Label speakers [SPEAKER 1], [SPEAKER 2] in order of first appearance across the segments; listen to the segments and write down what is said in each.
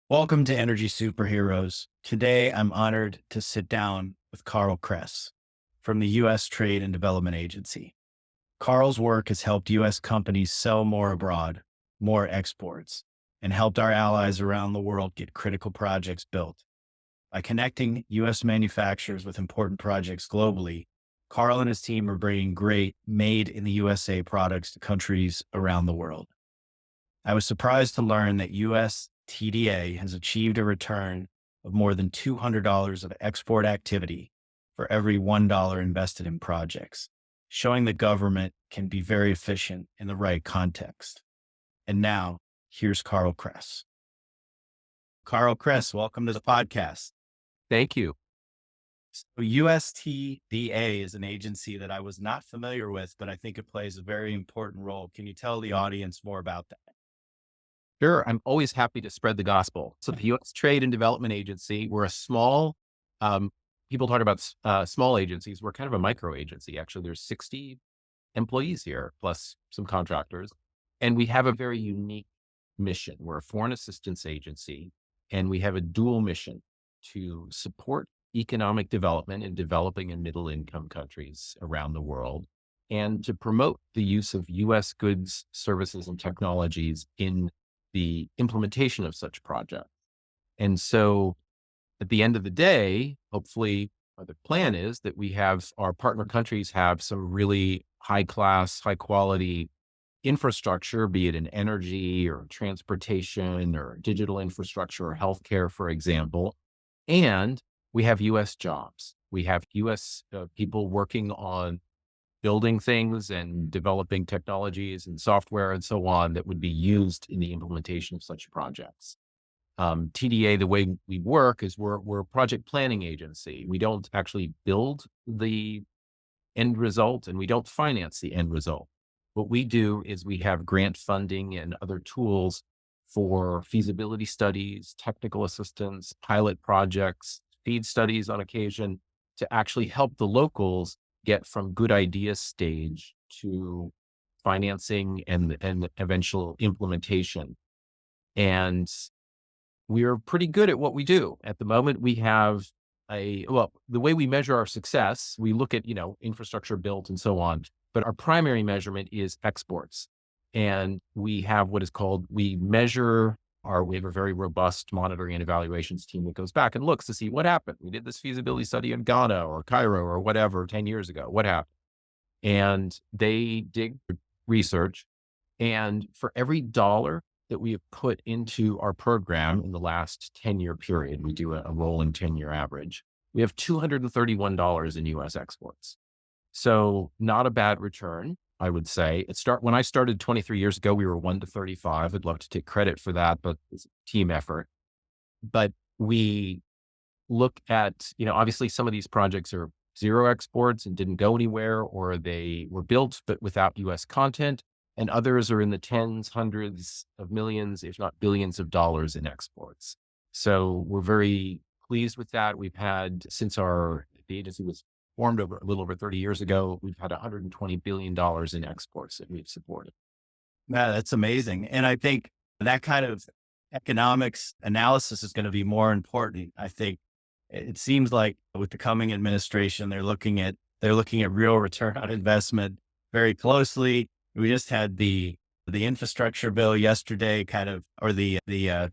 [SPEAKER 1] Welcome to Energy Superheroes. Today, I'm honored to sit down with Carl Kress from the U.S. Trade and Development Agency. Carl's work has helped U.S. companies sell more abroad, more exports, and helped our allies around the world get critical projects built. By connecting U.S. manufacturers with important projects globally, Carl and his team are bringing great made in the USA products to countries around the world. I was surprised to learn that US TDA has achieved a return of more than $200 of export activity for every $1 invested in projects, showing the government can be very efficient in the right context. And now, here's Carl Kress. Carl Kress, welcome to the podcast.
[SPEAKER 2] Thank you.
[SPEAKER 1] So USTDA is an agency that I was not familiar with, but I think it plays a very important role. Can you tell the audience more about that?
[SPEAKER 2] Sure. I'm always happy to spread the gospel. So the U.S. Trade and Development Agency, we're a small, people talk about small agencies. We're kind of a micro agency. Actually, there's 60 employees here, plus some contractors. And we have a very unique mission. We're a foreign assistance agency, and we have a dual mission to support economic development in developing and middle income countries around the world, and to promote the use of U.S. goods, services, and technologies in the implementation of such projects. And so at the end of the day, hopefully, or the plan is that we have our partner countries have some really high class, high quality infrastructure, be it in energy or transportation or digital infrastructure or healthcare, for example. And we have US jobs. We have US people working on building things and developing technologies and software and so on that would be used in the implementation of such projects. TDA, the way we work is we're a project planning agency. We don't actually build the end result and we don't finance the end result. What we do is we have grant funding and other tools for feasibility studies, technical assistance, pilot projects, feed studies on occasion to actually help the locals get from good idea stage to financing and eventual implementation. And we're pretty good at what we do. At the moment, we have the way we measure our success, we look at, infrastructure built and so on, but our primary measurement is exports. And we have what is called, we have a very robust monitoring and evaluations team that goes back and looks to see what happened. We did this feasibility study in Ghana or Cairo or whatever 10 years ago. What happened? And they dig research. And for every dollar that we have put into our program in the last 10-year period, we do a rolling 10-year average, we have $231 in US exports. So not a bad return, I would say. When I started 23 years ago, we were 1 to 35. I'd love to take credit for that, but it's a team effort. But we look at, obviously some of these projects are zero exports and didn't go anywhere, or they were built, but without US content. And others are in the tens, hundreds of millions, if not billions of dollars in exports. So we're very pleased with that. We've had, the agency was formed a little over 30 years ago, we've had $120 billion in exports that we've supported.
[SPEAKER 1] Yeah, that's amazing. And I think that kind of economics analysis is going to be more important. I think it seems like with the coming administration, they're looking at real return on investment very closely. We just had the infrastructure bill yesterday, or the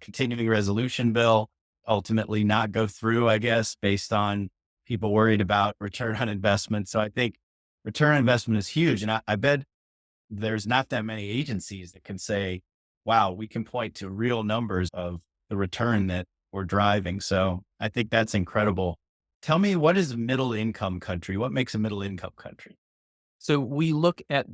[SPEAKER 1] continuing resolution bill ultimately not go through, I guess, based on people worried about return on investment. So I think return on investment is huge. And I bet there's not that many agencies that can say, wow, we can point to real numbers of the return that we're driving. So I think that's incredible. Tell me, what is a middle income country? What makes a middle income country?
[SPEAKER 2] So we look at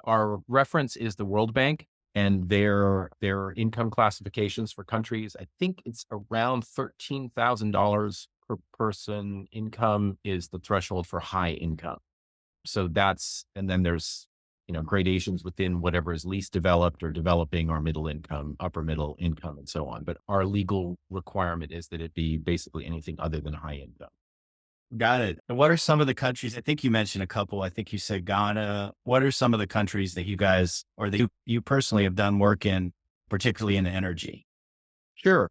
[SPEAKER 2] our reference is the World Bank and their income classifications for countries. I think it's around $13,000 per person income is the threshold for high income. So and then there's, gradations within whatever is least developed or developing or middle income, upper middle income, and so on. But our legal requirement is that it be basically anything other than high income.
[SPEAKER 1] Got it. And what are some of the countries? I think you mentioned a couple. I think you said Ghana. What are some of the countries that you guys, or that you personally have done work in, particularly in energy?
[SPEAKER 2] Sure.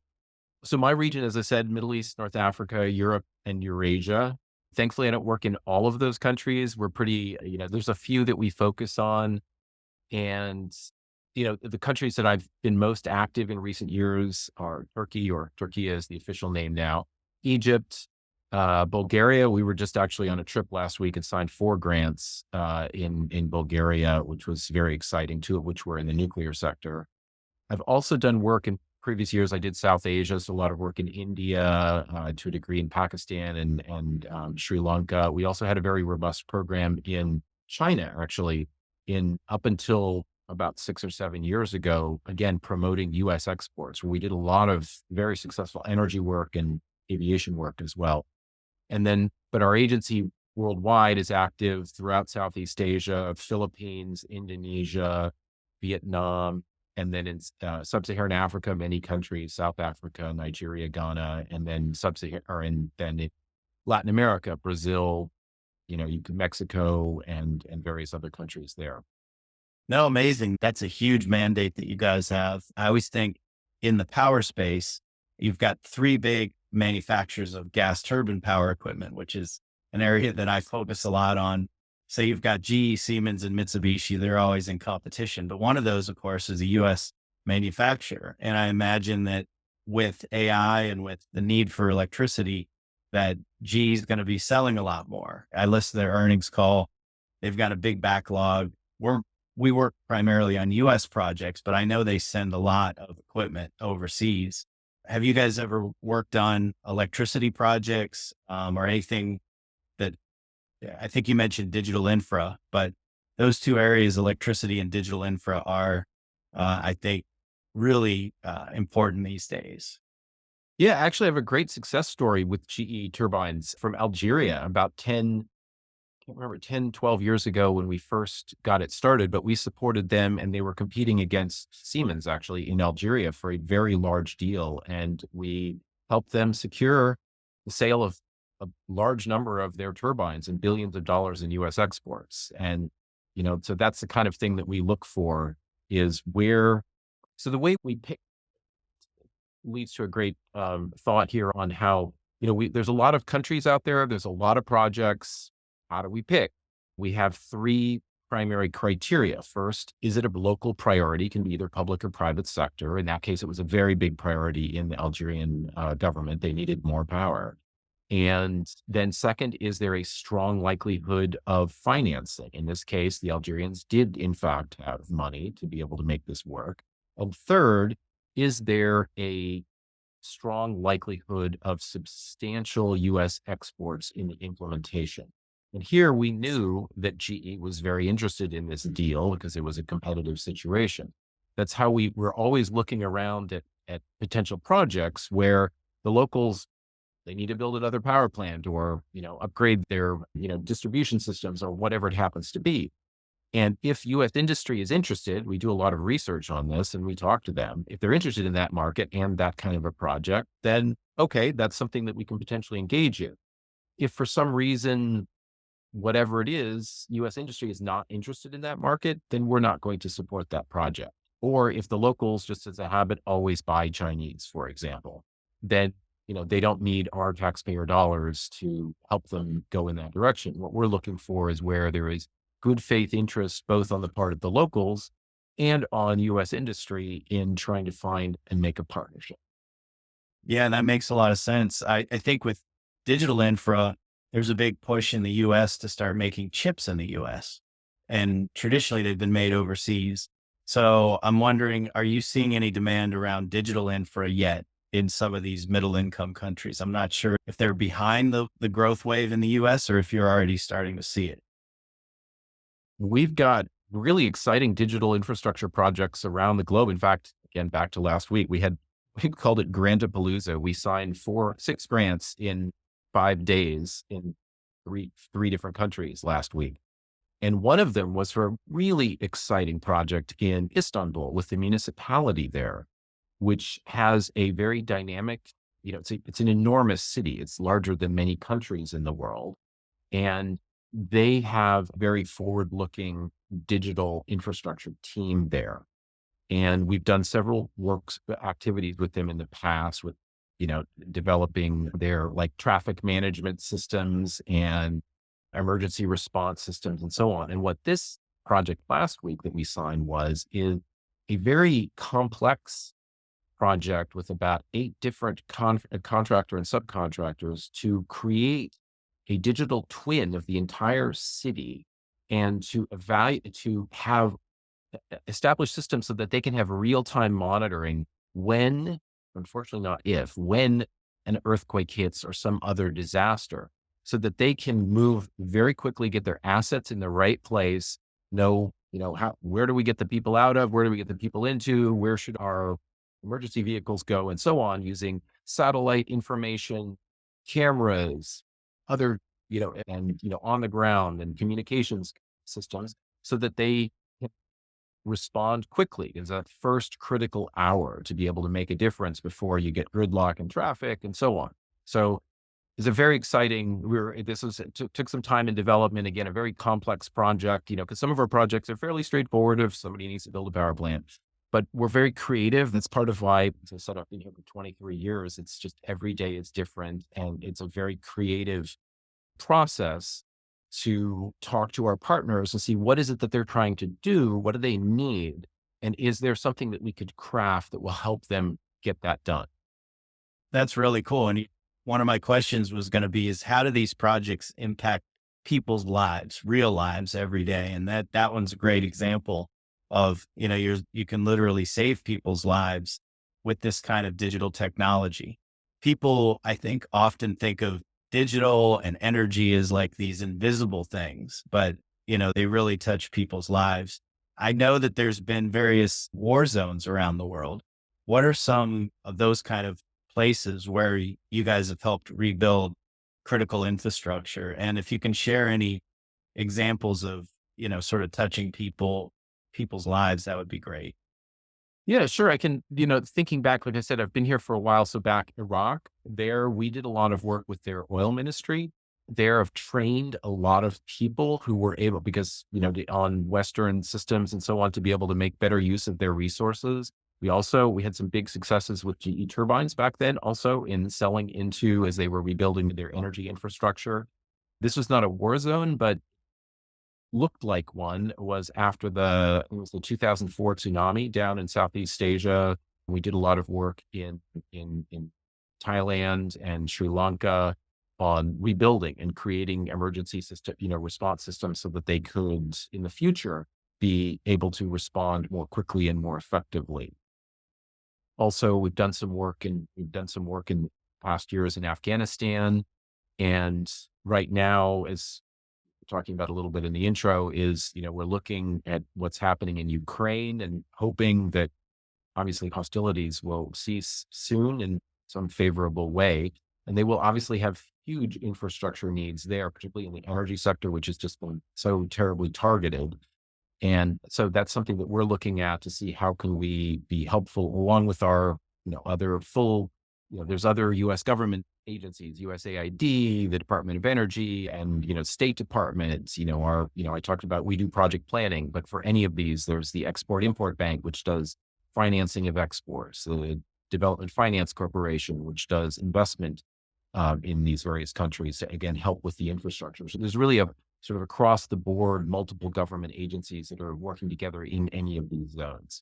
[SPEAKER 2] So my region, as I said, Middle East, North Africa, Europe, and Eurasia. Thankfully, I don't work in all of those countries. We're pretty, there's a few that we focus on. And, the countries that I've been most active in recent years are Turkey, or Turkey is the official name now, Egypt, Bulgaria. We were just actually on a trip last week and signed 4 grants in Bulgaria, which was very exciting, 2 of which were in the nuclear sector. I've also done work in previous years. I did South Asia, so a lot of work in India, to a degree in Pakistan and Sri Lanka. We also had a very robust program in China, actually, in up until about 6 or 7 years ago. Again, promoting U.S. exports, where we did a lot of very successful energy work and aviation work as well. And then, but our agency worldwide is active throughout Southeast Asia, Philippines, Indonesia, Vietnam, and then in sub-Saharan Africa, many countries, South Africa, Nigeria, Ghana, and then sub-Saharan, then in Latin America, Brazil, Mexico and various other countries there.
[SPEAKER 1] No, amazing. That's a huge mandate that you guys have. I always think in the power space, you've got three big manufacturers of gas turbine power equipment, which is an area that I focus a lot on. So you've got GE, Siemens, and Mitsubishi. They're always in competition. But one of those, of course, is a US manufacturer. And I imagine that with AI and with the need for electricity, that GE is going to be selling a lot more. I listened to their earnings call. They've got a big backlog. We work primarily on US projects, but I know they send a lot of equipment overseas. Have you guys ever worked on electricity projects, or anything that, yeah, I think you mentioned digital infra, but those two areas, electricity and digital infra, are, I think, really important these days.
[SPEAKER 2] Yeah, actually, I have a great success story with GE turbines from Algeria about 10, can't remember, 10, 12 years ago when we first got it started, but we supported them and they were competing against Siemens actually in Algeria for a very large deal. And we helped them secure the sale of a large number of their turbines and billions of dollars in US exports. And, so that's the kind of thing that we look for is where, so the way we pick leads to a great thought here on how, there's a lot of countries out there. There's a lot of projects. How do we pick? We have 3 primary criteria. First, is it a local priority? Can be either public or private sector. In that case, it was a very big priority in the Algerian government. They needed more power. And then second, is there a strong likelihood of financing? In this case, the Algerians did in fact have money to be able to make this work. And third, is there a strong likelihood of substantial US exports in the implementation? And here we knew that GE was very interested in this deal because it was a competitive situation. That's how we were always looking around at potential projects where the locals, they need to build another power plant or, upgrade their, distribution systems or whatever it happens to be. And if US industry is interested, we do a lot of research on this and we talk to them. If they're interested in that market and that kind of a project, then okay, that's something that we can potentially engage in. If for some reason, whatever it is, US industry is not interested in that market, then we're not going to support that project. Or if the locals, just as a habit, always buy Chinese, for example, then they don't need our taxpayer dollars to help them go in that direction. What we're looking for is where there is good faith interest, both on the part of the locals and on US industry in trying to find and make a partnership.
[SPEAKER 1] Yeah, that makes a lot of sense. I think with digital infra, there's a big push in the US to start making chips in the US. And traditionally, they've been made overseas. So I'm wondering, are you seeing any demand around digital infra yet in some of these middle income countries? I'm not sure if they're behind the growth wave in the US or if you're already starting to see it.
[SPEAKER 2] We've got really exciting digital infrastructure projects around the globe. In fact, again, back to last week, we called it Grantapalooza. We signed 6 grants in 5 days in three different countries last week. And one of them was for a really exciting project in Istanbul with the municipality there, which has a very dynamic, it's an enormous city. It's larger than many countries in the world. And they have a very forward looking digital infrastructure team there. And we've done several works activities with them in the past with, developing their like traffic management systems and emergency response systems and so on. And what this project last week that we signed is a very complex project with about 8 different contractor and subcontractors to create a digital twin of the entire city and to evaluate to have establish systems so that they can have real-time monitoring when, unfortunately not if, when an earthquake hits or some other disaster, so that they can move very quickly, get their assets in the right place, know, where do we get the people out of, where do we get the people into, where should our emergency vehicles go, and so on, using satellite information, cameras, other, and, on the ground and communications systems so that they respond quickly is that first critical hour to be able to make a difference before you get gridlock and traffic and so on. So it's a very exciting, took some time in development. Again, a very complex project, because some of our projects are fairly straightforward if somebody needs to build a power plant, but we're very creative. That's part of why, as I said, I've been here for 23 years. It's just every day is different. And it's a very creative process to talk to our partners and see what is it that they're trying to do? What do they need? And is there something that we could craft that will help them get that done?
[SPEAKER 1] That's really cool. And one of my questions was going to be is how do these projects impact people's lives, real lives every day? And that one's a great example of, you can literally save people's lives with this kind of digital technology. People, I think, often think of digital and energy as like these invisible things, but they really touch people's lives. I know that there's been various war zones around the world. What are some of those kind of places where you guys have helped rebuild critical infrastructure? And if you can share any examples of, sort of touching people's lives, that would be great.
[SPEAKER 2] Yeah, sure. I can, thinking back, like I said, I've been here for a while. So back Iraq, there we did a lot of work with their oil ministry. There have trained a lot of people who were able, because, on Western systems and so on, to be able to make better use of their resources. We had some big successes with GE turbines back then, also in selling into as they were rebuilding their energy infrastructure. This was not a war zone, but looked like one was after it was the 2004 tsunami down in Southeast Asia. We did a lot of work in Thailand and Sri Lanka on rebuilding and creating emergency system, response systems so that they could in the future be able to respond more quickly and more effectively. Also, we've done some work in past years in Afghanistan. And right now, as talking about a little bit in the intro is, we're looking at what's happening in Ukraine and hoping that obviously hostilities will cease soon in some favorable way. And they will obviously have huge infrastructure needs there, particularly in the energy sector, which has just been so terribly targeted. And so that's something that we're looking at to see how can we be helpful along with our, other full, there's other US government agencies, USAID, the Department of Energy, and, State departments, I talked about, we do project planning, but for any of these, there's the Export Import Bank, which does financing of exports, the Development Finance Corporation, which does investment in these various countries to, again, help with the infrastructure. So there's really a sort of across the board, multiple government agencies that are working together in any of these zones.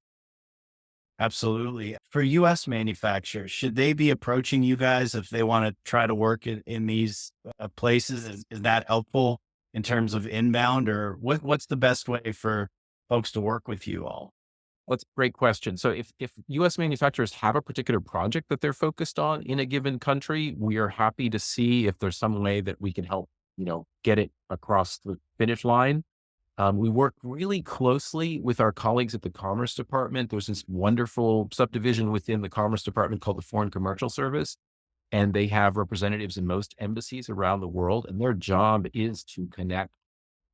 [SPEAKER 1] Absolutely. For US manufacturers, should they be approaching you guys if they want to try to work in these places? Is that helpful in terms of inbound, or what's the best way for folks to work with you all?
[SPEAKER 2] That's a great question. So if US manufacturers have a particular project that they're focused on in a given country, we are happy to see if there's some way that we can help, get it across the finish line. We work really closely with our colleagues at the Commerce Department. There's this wonderful subdivision within the Commerce Department called the Foreign Commercial Service, and they have representatives in most embassies around the world. And their job is to connect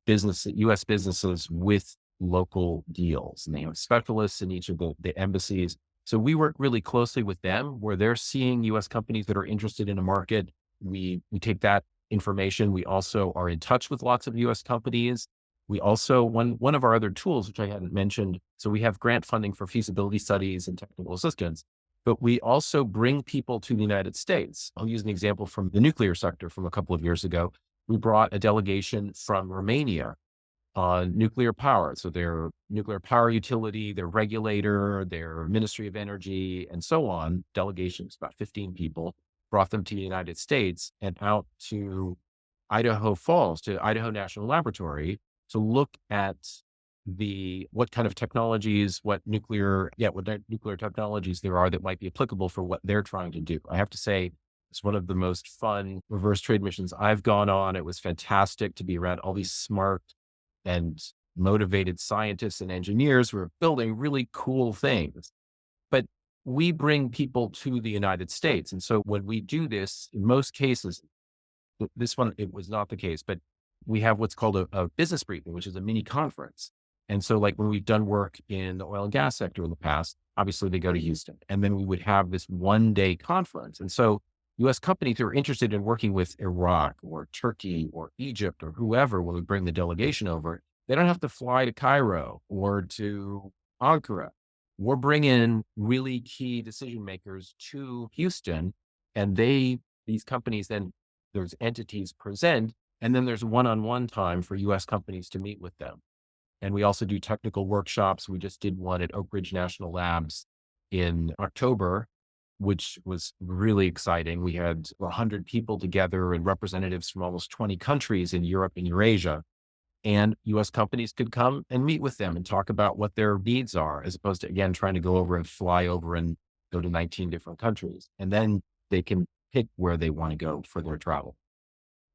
[SPEAKER 2] U.S. businesses with local deals. And they have specialists in each of the embassies. So we work really closely with them where they're seeing U.S. companies that are interested in a market. We take that information. We also are in touch with lots of U.S. companies. We also, one of our other tools, which I hadn't mentioned, so we have grant funding for feasibility studies and technical assistance, but we also bring people to the United States. I'll use an example from the nuclear sector from a couple of years ago. We brought a delegation from Romania on nuclear power. So their nuclear power utility, their regulator, their Ministry of Energy, and so on, delegations, about 15 people, brought them to the United States and out to Idaho Falls, to Idaho National Laboratory to look at what kind of technologies, what nuclear technologies there are that might be applicable for what they're trying to do. I have to say, it's one of the most fun reverse trade missions I've gone on. It was fantastic to be around all these smart and motivated scientists and engineers who are building really cool things. But we bring people to the United States. And so when we do this, in most cases, this one, it was not the case, but we have what's called a business briefing, which is a mini conference. And so like when we've done work in the oil and gas sector in the past, obviously they go to Houston and then we would have this 1 day conference. And so US companies who are interested in working with Iraq or Turkey or Egypt or whoever when we bring the delegation over, they don't have to fly to Cairo or to Ankara. We're bringing really key decision makers to Houston and these companies then, there's entities present, and then there's one-on-one time for US companies to meet with them. And we also do technical workshops. We just did one at Oak Ridge National Labs in October, which was really exciting. We had 100 people together and representatives from almost 20 countries in Europe and Eurasia. And US companies could come and meet with them and talk about what their needs are, as opposed to, again, trying to go over and fly over and go to 19 different countries. And then they can pick where they want to go for their travel.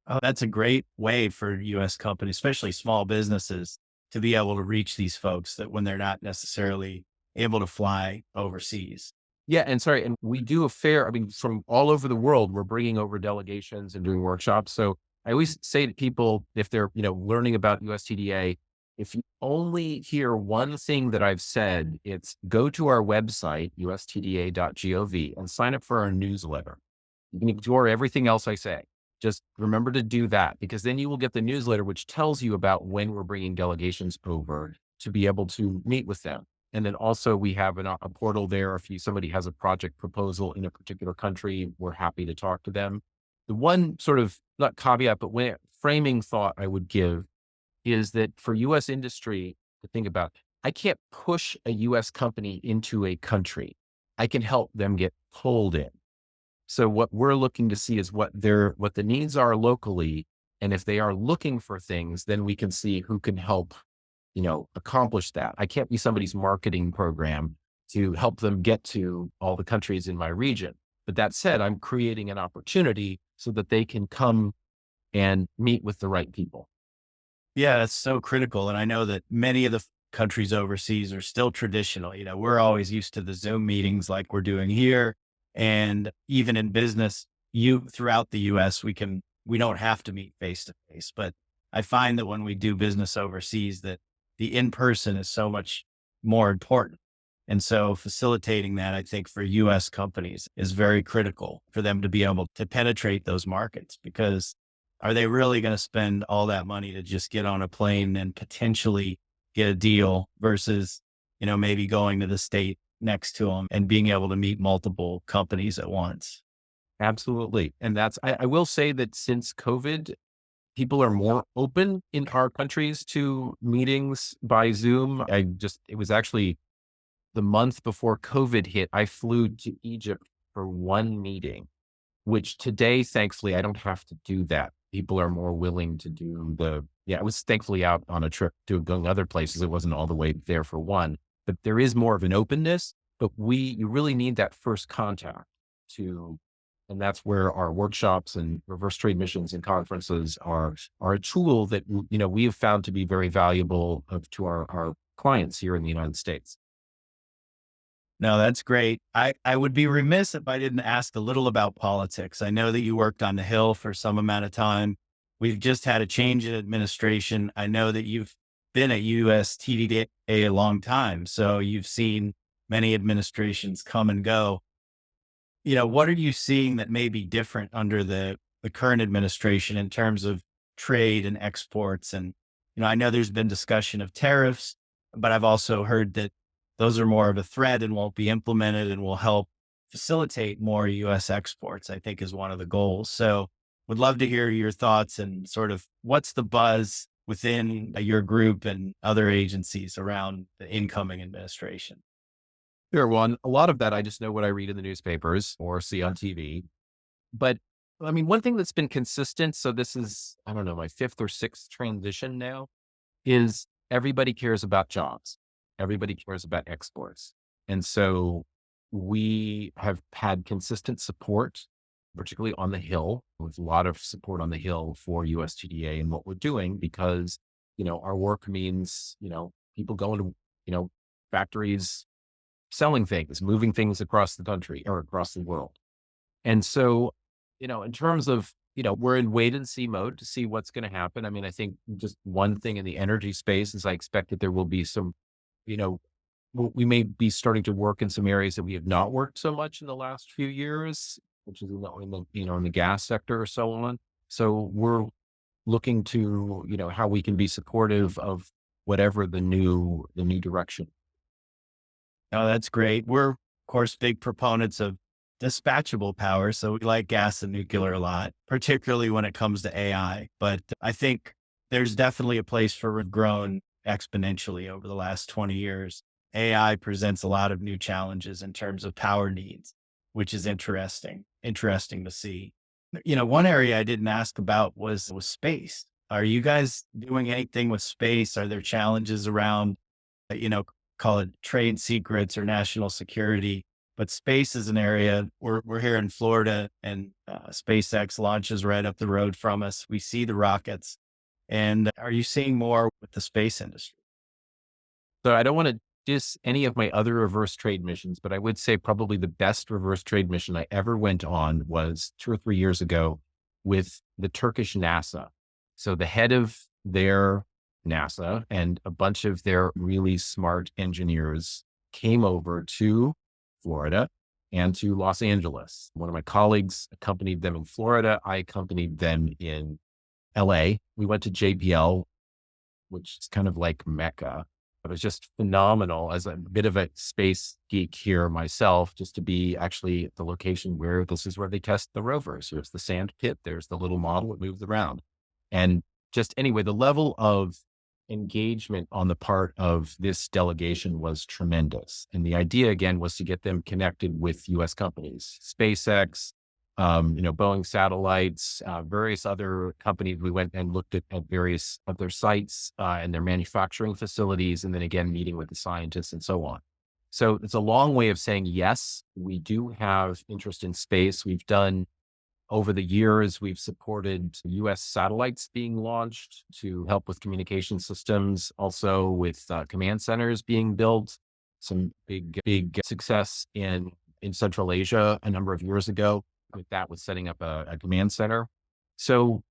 [SPEAKER 1] Oh, that's a great way for US companies, especially small businesses, to be able to reach these folks that when they're not necessarily able to fly overseas.
[SPEAKER 2] Yeah, and sorry, and we do a fair, I mean, from all over the world, we're bringing over delegations and doing workshops. So I always say to people, if they're, learning about USTDA, if you only hear one thing that I've said, it's go to our website, ustda.gov, and sign up for our newsletter. You can ignore everything else I say. Just remember to do that, because then you will get the newsletter, which tells you about when we're bringing delegations over to be able to meet with them. And then also we have a portal there. If somebody has a project proposal in a particular country, we're happy to talk to them. The one sort of, not caveat, but framing thought I would give is that for US industry to think about, I can't push a US company into a country. I can help them get pulled in. So what we're looking to see is what the needs are locally. And if they are looking for things, then we can see who can help, accomplish that. I can't be somebody's marketing program to help them get to all the countries in my region. But that said, I'm creating an opportunity so that they can come and meet with the right people.
[SPEAKER 1] Yeah, that's so critical. And I know that many of the countries overseas are still traditional. We're always used to the Zoom meetings like we're doing here. And even in business, throughout the US, we don't have to meet face to face. But I find that when we do business overseas, that the in-person is so much more important. And so facilitating that, I think for US companies is very critical for them to be able to penetrate those markets, because are they really going to spend all that money to just get on a plane and potentially get a deal versus, maybe going to the state next to them and being able to meet multiple companies at once?
[SPEAKER 2] Absolutely. And I will say that since COVID, people are more open in our countries to meetings by Zoom. It was actually the month before COVID hit, I flew to Egypt for one meeting, which today, thankfully, I don't have to do that. People are more willing to do I was thankfully out on a trip to going other places. It wasn't all the way there for one, but there is more of an openness, but you really need that first contact and that's where our workshops and reverse trade missions and conferences are a tool that, we have found to be very valuable to our clients here in the United States.
[SPEAKER 1] No, that's great. I would be remiss if I didn't ask a little about politics. I know that you worked on the Hill for some amount of time. We've just had a change in administration. I know that you've been at USTDA a long time, so you've seen many administrations come and go. What are you seeing that may be different under the current administration in terms of trade and exports? And, I know there's been discussion of tariffs, but I've also heard that those are more of a threat and won't be implemented and will help facilitate more US exports, I think is one of the goals. So would love to hear your thoughts and sort of what's the buzz within your group and other agencies around the incoming administration.
[SPEAKER 2] Sure. Well, a lot of that, I just know what I read in the newspapers or see on TV. But I mean, one thing that's been consistent, so this is, I don't know, my fifth or sixth transition now, is everybody cares about jobs. Everybody cares about exports. And so we have had consistent support, particularly on the Hill, with a lot of support on the Hill for USTDA and what we're doing because, our work means, people going to, factories, selling things, moving things across the country or across the world. And so, in terms of, we're in wait and see mode to see what's going to happen. I mean, I think just one thing in the energy space is I expect that there will be some, you know, we may be starting to work in some areas that we have not worked so much in the last few years, which is in the gas sector or so on. So we're looking to, how we can be supportive of whatever the new direction.
[SPEAKER 1] Oh, that's great. We're, of course, big proponents of dispatchable power. So we like gas and nuclear a lot, particularly when it comes to AI. But I think there's definitely a place for it grown exponentially over the last 20 years. AI presents a lot of new challenges in terms of power needs, which is interesting to see. One area I didn't ask about was space. Are you guys doing anything with space? Are there challenges around, uh, you know, call it trade secrets or national security? But space is an area we're here in Florida, and SpaceX launches right up the road from us. We see the rockets. And are you seeing more with the space industry?
[SPEAKER 2] So I don't want to diss any of my other reverse trade missions, but I would say probably the best reverse trade mission I ever went on was 2 or 3 years ago with the Turkish NASA. So the head of their NASA and a bunch of their really smart engineers came over to Florida and to Los Angeles. One of my colleagues accompanied them in Florida. I accompanied them in LA. We went to JPL, which is kind of like Mecca. It was just phenomenal as a bit of a space geek here myself, just to be actually at the location where this is where they test the rovers. There's the sand pit, there's the little model that moves around. And just anyway, the level of engagement on the part of this delegation was tremendous. And the idea again was to get them connected with US companies, SpaceX, Boeing satellites, various other companies. We went and looked at various of their sites and their manufacturing facilities, and then again, meeting with the scientists and so on. So it's a long way of saying, yes, we do have interest in space. We've done over the years, we've supported US satellites being launched to help with communication systems, also with command centers being built. Some big success in Central Asia a number of years ago with setting up a command center. So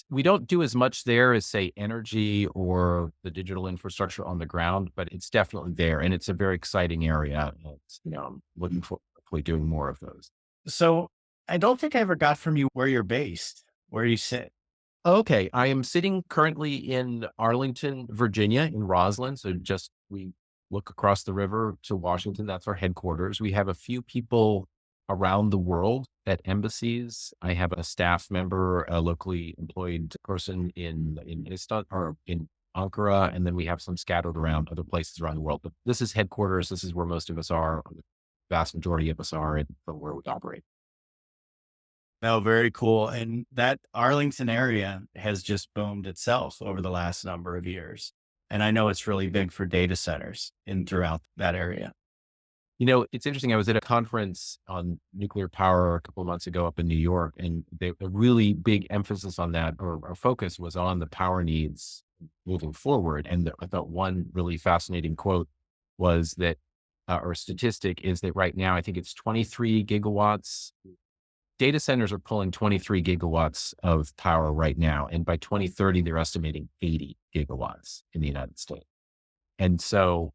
[SPEAKER 2] we don't do as much there as say energy or the digital infrastructure on the ground, but it's definitely there. And it's a very exciting area. I'm looking forward to hopefully doing more of those.
[SPEAKER 1] So I don't think I ever got from you where you're based, where you sit.
[SPEAKER 2] Okay. I am sitting currently in Arlington, Virginia, in Roslyn. So we look across the river to Washington. That's our headquarters. We have a few people around the world at embassies. I have a staff member, a locally employed person in Istanbul or in Ankara, and then we have some scattered around other places around the world. But this is headquarters. This is where most of us are. The vast majority of us are, and where we operate.
[SPEAKER 1] No, very cool. And that Arlington area has just boomed itself over the last number of years. And I know it's really big for data centers in throughout that area.
[SPEAKER 2] It's interesting. I was at a conference on nuclear power a couple of months ago up in New York, and a really big emphasis on that or focus was on the power needs moving forward. And I thought one really fascinating quote was that, or statistic is that right now, I think it's 23 gigawatts. Data centers are pulling 23 gigawatts of power right now. And by 2030, they're estimating 80 gigawatts in the United States. And so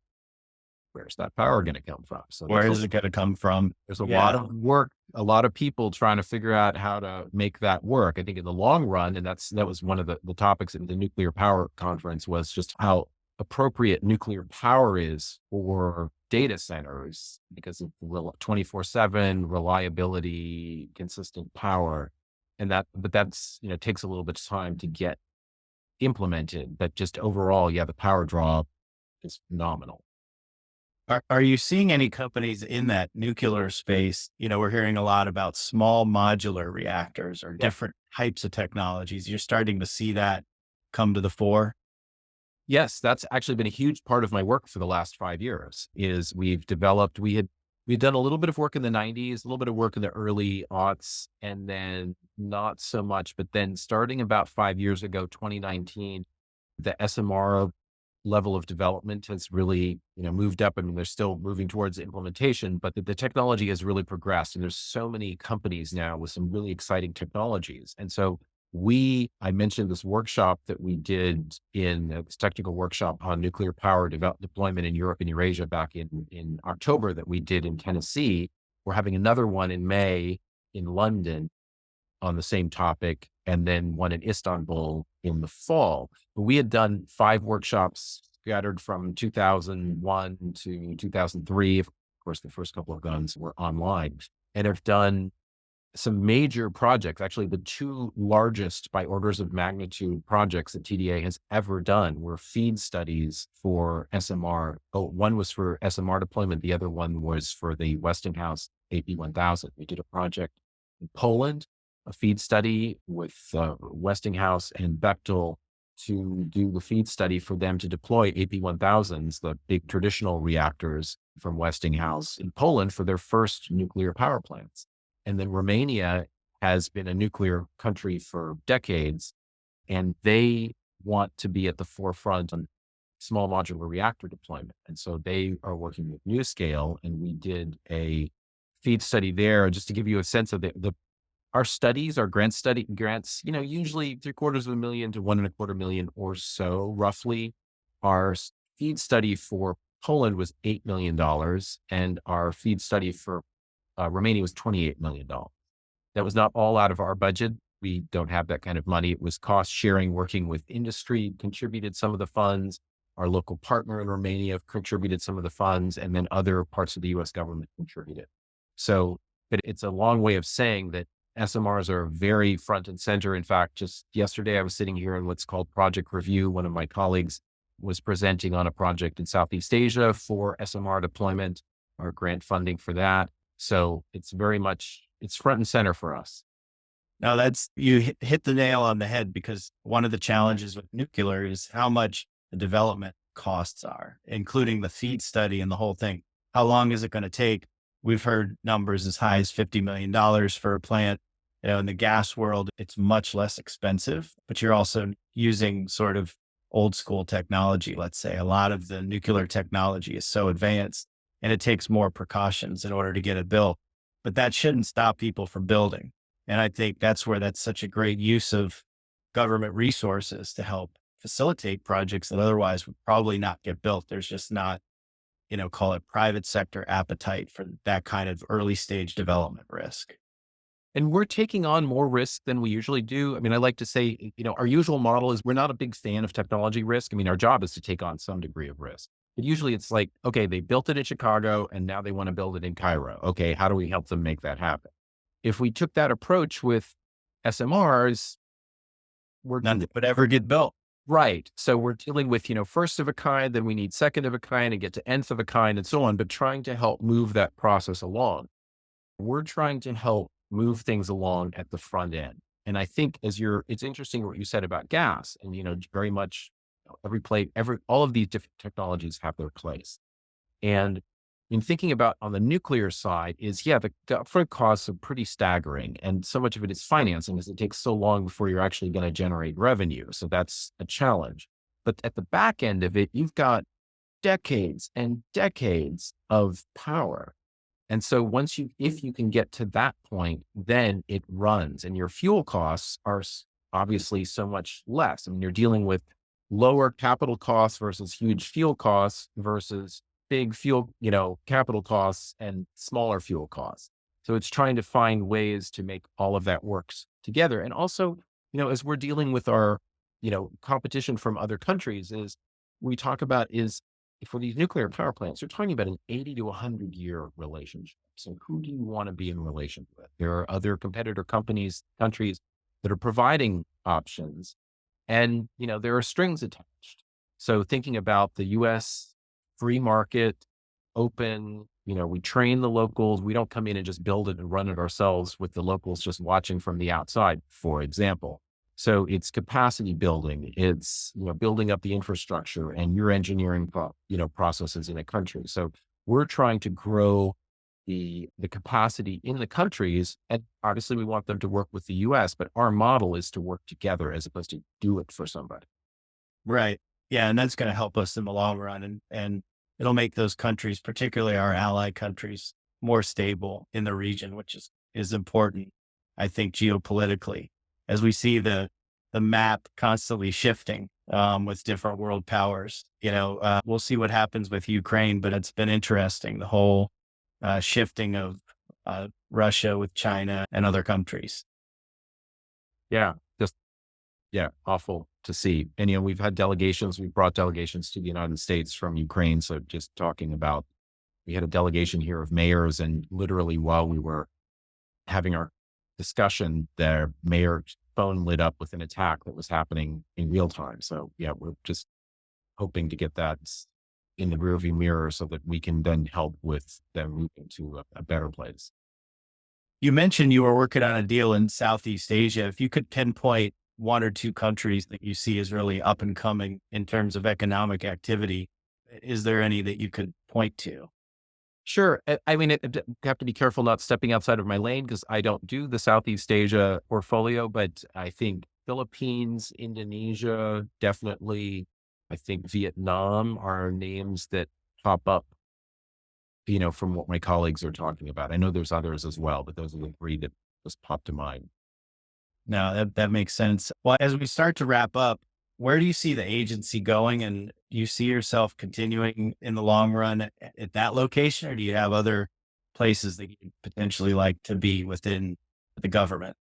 [SPEAKER 2] where's that power going to come from? So
[SPEAKER 1] Where is it going to come from?
[SPEAKER 2] there's a lot
[SPEAKER 1] Yeah.
[SPEAKER 2] of work, a lot of people trying to figure out how to make that work. I think in the long run, and that was one of the topics at the nuclear power conference, was just how appropriate nuclear power is for data centers because of 24/7 reliability, consistent power. And but that's, takes a little bit of time to get implemented. But just overall, yeah, the power draw is phenomenal.
[SPEAKER 1] Are you seeing any companies in that nuclear space? We're hearing a lot about small modular reactors or
[SPEAKER 2] Yeah.
[SPEAKER 1] different types of technologies. You're starting to see that come to the fore.
[SPEAKER 2] Yes, that's actually been a huge part of my work for the last 5 years is we'd done a little bit of work in the 90s, a little bit of work in the early aughts, and then not so much. But then starting about 5 years ago, 2019, the SMR level of development has really, moved up. I mean, they're still moving towards implementation, but the technology has really progressed. And there's so many companies now with some really exciting technologies. And so I mentioned this workshop that we did this technical workshop on nuclear power deployment in Europe and Eurasia back in October that we did in Tennessee. We're having another one in May in London on the same topic, and then one in Istanbul in the fall. But we had done 5 workshops scattered from 2001 to 2003. Of course, the first couple of guns were online, and have done some major projects. Actually, the two largest by orders of magnitude projects that TDA has ever done were feed studies for SMR. Oh, one was for SMR deployment. The other one was for the Westinghouse AP1000. We did a project in Poland, a feed study with Westinghouse and Bechtel to do the feed study for them to deploy AP1000s, the big traditional reactors from Westinghouse in Poland for their first nuclear power plants. And then Romania has been a nuclear country for decades, and they want to be at the forefront on small modular reactor deployment. And so they are working with NuScale, and we did a feed study there just to give you a sense of our studies, our grants, usually $750,000 to $1.25 million or so, roughly. Our feed study for Poland was $8 million, and our feed study for Romania was $28 million. That was not all out of our budget. We don't have that kind of money. It was cost sharing, working with industry, contributed some of the funds. Our local partner in Romania contributed some of the funds, and then other parts of the US government contributed. So, but it's a long way of saying that SMRs are very front and center. In fact, just yesterday, I was sitting here in what's called Project Review. One of my colleagues was presenting on a project in Southeast Asia for SMR deployment, our grant funding for that. So it's front and center for us.
[SPEAKER 1] Now you hit the nail on the head, because one of the challenges with nuclear is how much the development costs are, including the feed study and the whole thing. How long is it going to take? We've heard numbers as high as $50 million for a plant. In the gas world, it's much less expensive, but you're also using sort of old school technology. Let's say a lot of the nuclear technology is so advanced, and it takes more precautions in order to get it built. But that shouldn't stop people from building. And I think that's such a great use of government resources to help facilitate projects that otherwise would probably not get built. There's just not, call it private sector appetite for that kind of early stage development risk.
[SPEAKER 2] And we're taking on more risk than we usually do. I mean, I like to say, our usual model is we're not a big fan of technology risk. I mean, our job is to take on some degree of risk. But usually it's like, okay, they built it in Chicago and now they want to build it in Cairo. Okay, how do we help them make that happen? If we took that approach with SMRs,
[SPEAKER 1] None would ever get built.
[SPEAKER 2] Right. So we're dealing with, first of a kind, then we need second of a kind and get to nth of a kind and so on, but trying to help move that process along. We're trying to help move things along at the front end. And I think it's interesting what you said about gas and, very much all of these different technologies have their place. And in thinking about on the nuclear side is, yeah, the upfront costs are pretty staggering. And so much of it is financing, as it takes so long before you're actually going to generate revenue. So that's a challenge. But at the back end of it, you've got decades and decades of power. And so if you can get to that point, then it runs and your fuel costs are obviously so much less. I mean, you're dealing with lower capital costs versus huge fuel costs versus big fuel, capital costs and smaller fuel costs. So it's trying to find ways to make all of that works together. And also, as we're dealing with our, competition from other countries is we talk about is for these nuclear power plants, you're talking about an 80 to 100-year relationship. So who do you want to be in relation with? There are other competitor countries that are providing options and, there are strings attached. So thinking about the US free market, open, we train the locals. We don't come in and just build it and run it ourselves with the locals just watching from the outside, for example. So it's capacity building. It's, building up the infrastructure and your engineering, processes in a country. So we're trying to grow the capacity in the countries. And obviously we want them to work with the US, but our model is to work together as opposed to do it for somebody.
[SPEAKER 1] Right. Yeah. And that's going to help us in the long run. And it'll make those countries, particularly our ally countries, more stable in the region, which is important, I think, geopolitically, as we see the map constantly shifting with different world powers. We'll see what happens with Ukraine, but it's been interesting, the whole shifting of Russia with China and other countries.
[SPEAKER 2] Yeah. Just, yeah, awful to see. And, we've brought delegations to the United States from Ukraine. So just talking about, we had a delegation here of mayors and literally while we were having our discussion, their mayor's phone lit up with an attack that was happening in real time. So yeah, we're just hoping to get that in the rearview mirror so that we can then help with them moving to a better place.
[SPEAKER 1] You mentioned you were working on a deal in Southeast Asia. If you could pinpoint one or two countries that you see as really up and coming in terms of economic activity, is there any that you could point to?
[SPEAKER 2] Sure. I mean, have to be careful not stepping outside of my lane because I don't do the Southeast Asia portfolio, but I think Philippines, Indonesia, definitely. I think Vietnam are names that pop up, from what my colleagues are talking about. I know there's others as well, but those are the three that just pop to mind.
[SPEAKER 1] No, that makes sense. Well, as we start to wrap up, where do you see the agency going? And do you see yourself continuing in the long run at that location, or do you have other places that you potentially like to be within the government?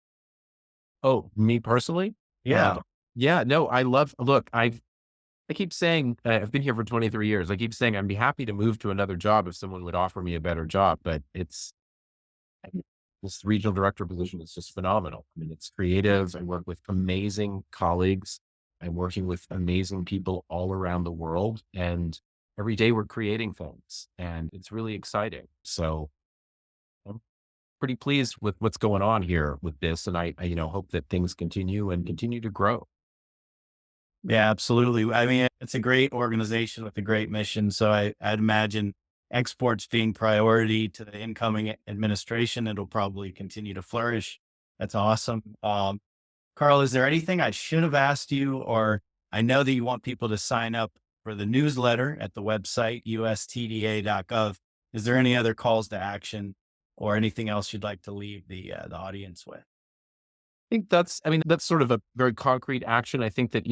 [SPEAKER 2] Oh, me personally?
[SPEAKER 1] Yeah.
[SPEAKER 2] Yeah, no, I keep saying, I've been here for 23 years. I keep saying I'd be happy to move to another job if someone would offer me a better job, but this regional director position is just phenomenal. I mean, it's creative. I work with amazing colleagues. I'm working with amazing people all around the world. And every day we're creating things and it's really exciting. So I'm pretty pleased with what's going on here with this. And I hope that things continue and continue to grow.
[SPEAKER 1] Yeah, absolutely. I mean, it's a great organization with a great mission. So I'd imagine exports being priority to the incoming administration, it'll probably continue to flourish. That's awesome. Carl, is there anything I should have asked you, or I know that you want people to sign up for the newsletter at the website, ustda.gov. Is there any other calls to action or anything else you'd like to leave the audience with?
[SPEAKER 2] Think that's sort of a very concrete action. I think that,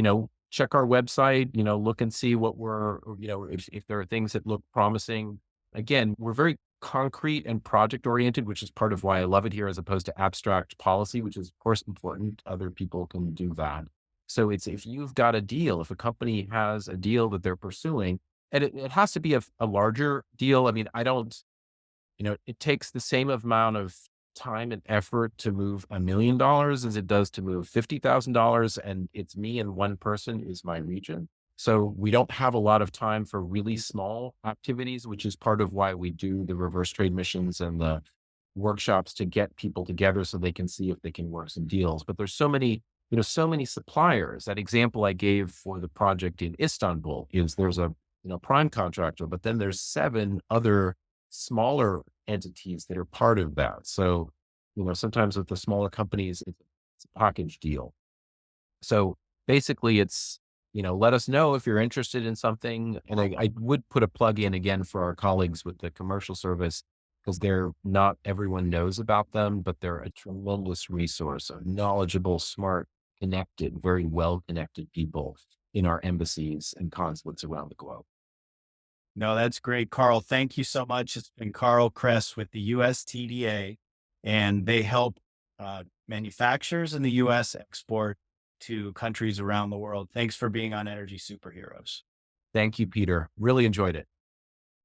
[SPEAKER 2] check our website, look and see what if there are things that look promising. Again, we're very concrete and project oriented, which is part of why I love it here as opposed to abstract policy, which is of course important. Other people can do that. So it's, if you've got a deal, if a company has a deal that they're pursuing, and it has to be a larger deal. I mean, I don't, it takes the same amount of time and effort to move $1 million as it does to move $50,000. And it's me and one person is my region. So we don't have a lot of time for really small activities, which is part of why we do the reverse trade missions and the workshops to get people together so they can see if they can work some deals. But there's so many suppliers. That example I gave for the project in Istanbul is there's a, prime contractor, but then there's 7 other smaller entities that are part of that. So, sometimes with the smaller companies, it's a package deal. So basically it's, let us know if you're interested in something. And I would put a plug in again for our colleagues with the commercial service because they're not everyone knows about them, but they're a tremendous resource of knowledgeable, smart, connected, very well connected people in our embassies and consulates around the globe.
[SPEAKER 1] No, that's great, Carl. Thank you so much. It's been Carl Kress with the USTDA, and they help manufacturers in the US export to countries around the world. Thanks for being on Energy Superheroes.
[SPEAKER 2] Thank you, Peter. Really enjoyed it.